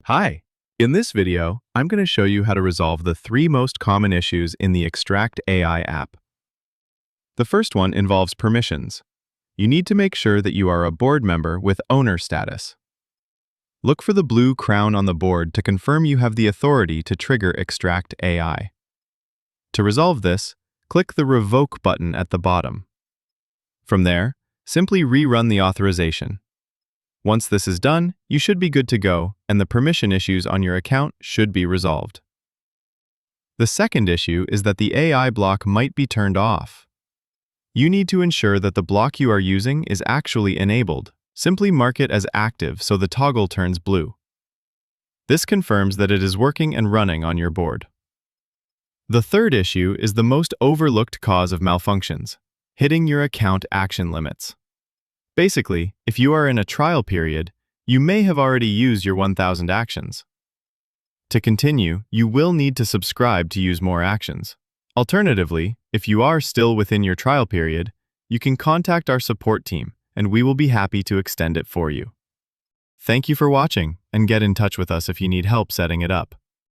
Hi! In this video, I'm going to show you how to resolve the 3 most common issues in the Extract AI app. The first one involves permissions. You need to make sure that you are a board member with owner status. Look for the blue crown on the board to confirm you have the authority to trigger Extract AI. To resolve this, click the Revoke button at the bottom. From there, simply rerun the authorization. Once this is done, you should be good to go, and the permission issues on your account should be resolved. The second issue is that the AI block might be turned off. You need to ensure that the block you are using is actually enabled. Simply mark it as active so the toggle turns blue. This confirms that it is working and running on your board. The third issue is the most overlooked cause of malfunctions: hitting your account action limits. Basically, if you are in a trial period, you may have already used your 1,000 actions. To continue, you will need to subscribe to use more actions. Alternatively, if you are still within your trial period, you can contact our support team, and we will be happy to extend it for you. Thank you for watching, and get in touch with us if you need help setting it up.